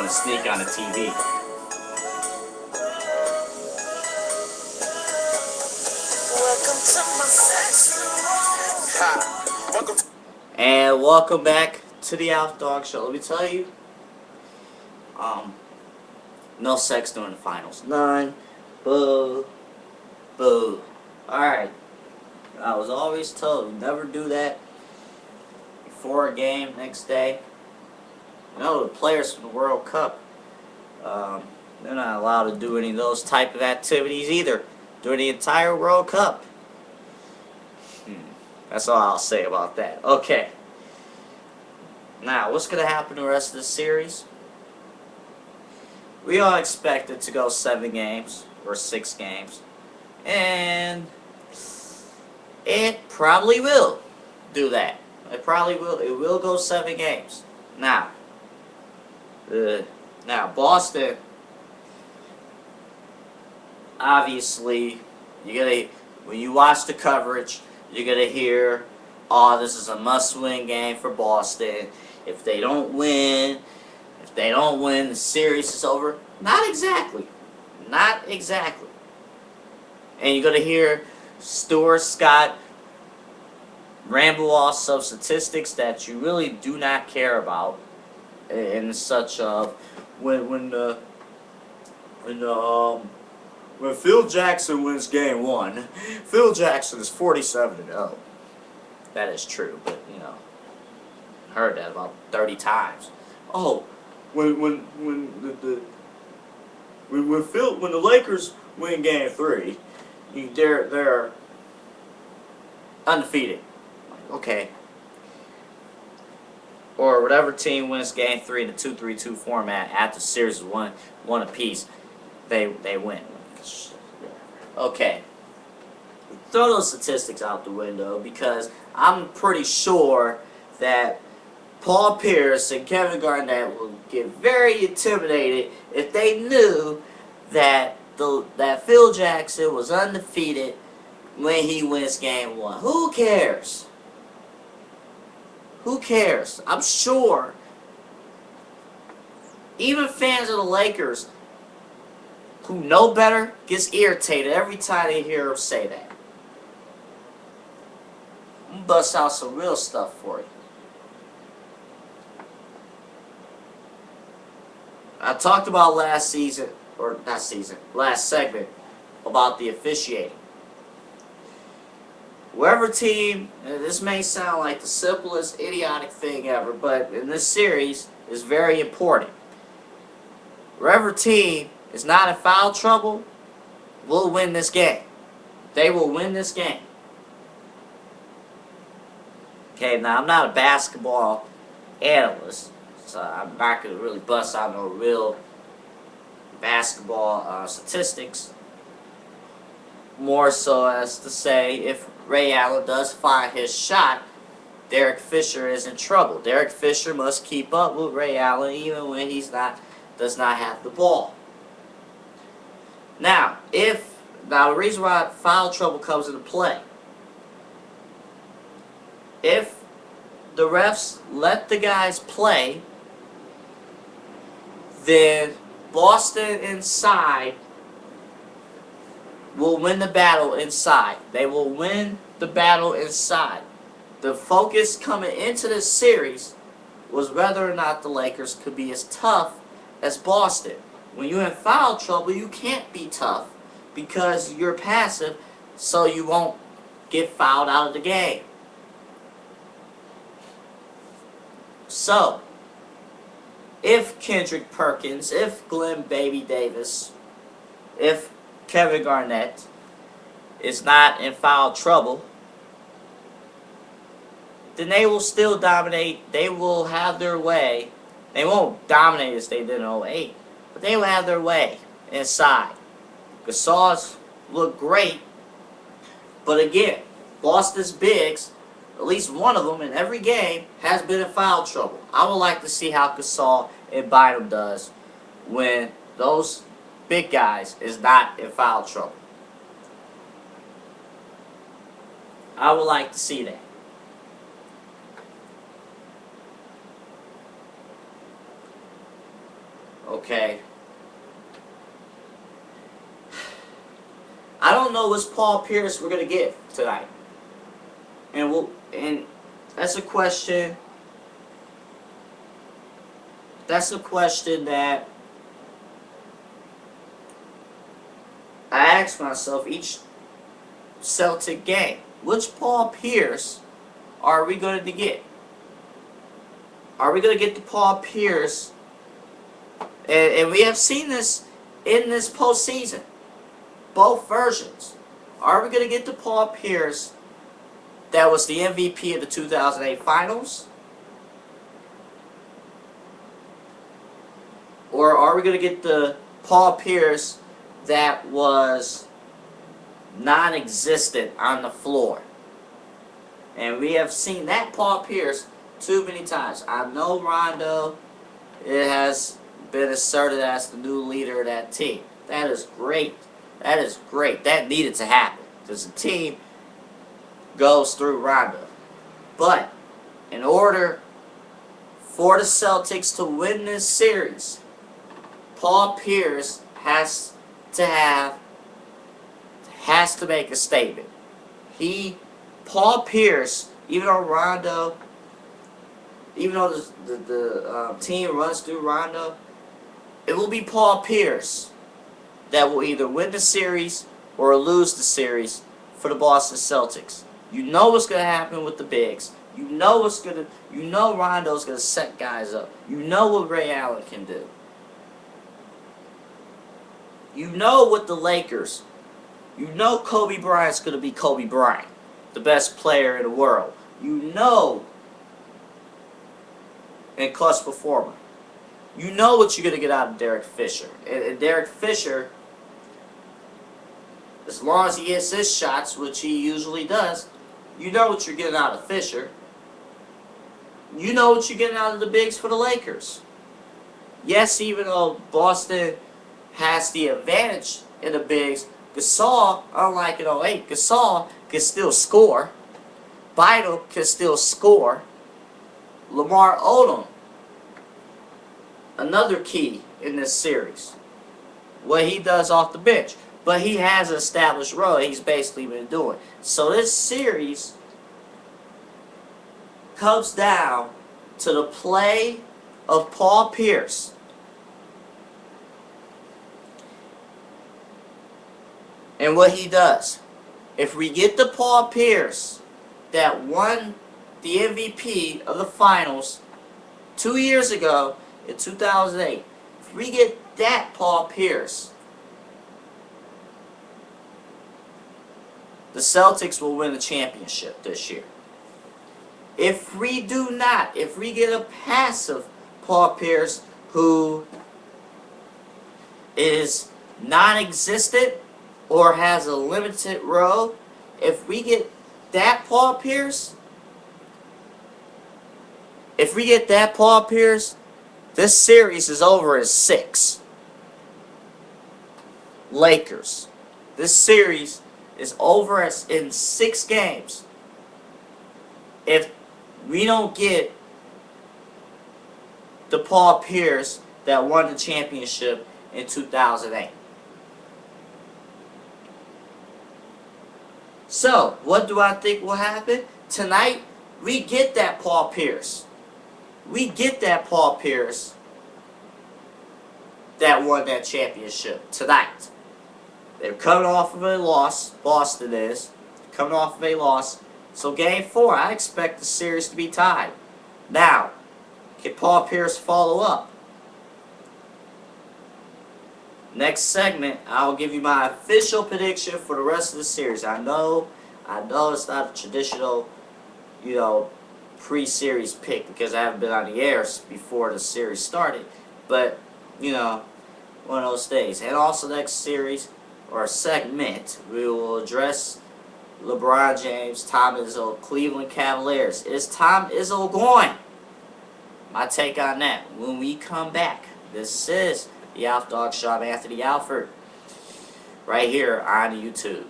want to sneak on the TV. And welcome back to the Alf'Dawg Show. Let me tell you, no sex during the finals. None. Boo. Boo. Alright. I was always told, never do that before a game, next day. You know, the players from the World Cup, they're not allowed to do any of those type of activities either during the entire World Cup. That's all I'll say about that. Okay. Now, what's going to happen the rest of the series? We all expect it to go 7 games or 6 games. And it probably will do that. It probably will. It will go 7 games. Now, Boston, obviously, when you watch the coverage, you're gonna hear, "Oh, this is a must-win game for Boston. If they don't win, the series is over." Not exactly. Not exactly. And you're gonna hear Stuart Scott ramble off some statistics that you really do not care about, and such of when Phil Jackson wins game 1, Phil Jackson is 47-0. That is true, but you know, I heard that about 30 times. Oh, when the Lakers win game 3, they're undefeated. Okay. Or whatever team wins game 3 in the 2-3-2 format after the series is one apiece, they win. Okay. Throw those statistics out the window, because I'm pretty sure that Paul Pierce and Kevin Garnett will get very intimidated if they knew that Phil Jackson was undefeated when he wins game 1. Who cares? Who cares? I'm sure even fans of the Lakers who know better gets irritated every time they hear him say that. I'm gonna bust out some real stuff for you. I talked about last segment about the officiating. Whoever team, and this may sound like the simplest, idiotic thing ever, but in this series, is very important. Whoever team is not in foul trouble will win this game. They will win this game. Okay, now I'm not a basketball analyst, so I'm not going to really bust out no real basketball statistics. More so as to say, if Ray Allen does find his shot, Derek Fisher is in trouble. Derek Fisher must keep up with Ray Allen even when does not have the ball. Now, the reason why foul trouble comes into play, if the refs let the guys play, then Boston inside will win the battle inside. They will win the battle inside. The focus coming into this series was whether or not the Lakers could be as tough as Boston. When you're in foul trouble, you can't be tough because you're passive, so you won't get fouled out of the game. So, if Kendrick Perkins, if Glenn Baby Davis, if Kevin Garnett is not in foul trouble, then they will still dominate. They will have their way. They won't dominate as they did in 08, but they will have their way inside. Gasol's look great, but again, Boston's bigs, at least one of them in every game, has been in foul trouble. I would like to see how Gasol and Bynum does when those big guys is not in foul trouble. I would like to see that. Okay? I don't know which Paul Pierce we're gonna get tonight. And that's a question. That's a question that I ask myself each Celtic game. Which Paul Pierce are we going to get? Are we going to get the Paul Pierce? And we have seen this in this postseason. Both versions. Are we going to get the Paul Pierce that was the MVP of the 2008 Finals? Or are we going to get the Paul Pierce that was non-existent on the floor? And we have seen that Paul Pierce too many times. I know Rondo, it has been asserted as the new leader of that team. That is great. That is great. That needed to happen because the team goes through Rondo. But in order for the Celtics to win this series, Paul Pierce has to make a statement. Paul Pierce, even though Rondo, even though the team runs through Rondo, it will be Paul Pierce that will either win the series or lose the series for the Boston Celtics. You know what's going to happen with the bigs. You know Rondo's going to set guys up. You know what Ray Allen can do. You know what the Lakers, you know Kobe Bryant's going to be Kobe Bryant, the best player in the world. You know, and clutch performer. You know what you're going to get out of Derek Fisher. And Derek Fisher, as long as he hits his shots, which he usually does, you know what you're getting out of Fisher. You know what you're getting out of the bigs for the Lakers. Yes, even though Boston has the advantage in the bigs, Gasol, unlike in 08, Gasol can still score. Bidel can still score. Lamar Odom, another key in this series. What he does off the bench. But he has an established role he's basically been doing. So this series comes down to the play of Paul Pierce. And what he does. If we get the Paul Pierce that won the MVP of the finals 2 years ago in 2008, if we get that Paul Pierce, the Celtics will win the championship this year. If we do not, if we get a passive Paul Pierce who is non-existent or has a limited role, if we get that Paul Pierce, this series is over in 6. Lakers. This series is over in 6 games. If we don't get the Paul Pierce that won the championship in 2008. So, what do I think will happen? Tonight, we get that Paul Pierce. We get that Paul Pierce that won that championship tonight. They're coming off of a loss. Boston is. Coming off of a loss. So Game 4, I expect the series to be tied. Now, can Paul Pierce follow up? Next segment, I'll give you my official prediction for the rest of the series. I know it's not a traditional, pre-series pick because I haven't been on the air before the series started. But, one of those days. And also next series, or segment, we will address LeBron James, Tom Izzo, Cleveland Cavaliers. Is Tom Izzo going? My take on that when we come back. This is the Alf'Dawg Show. I'm Anthony Alford, right here on YouTube.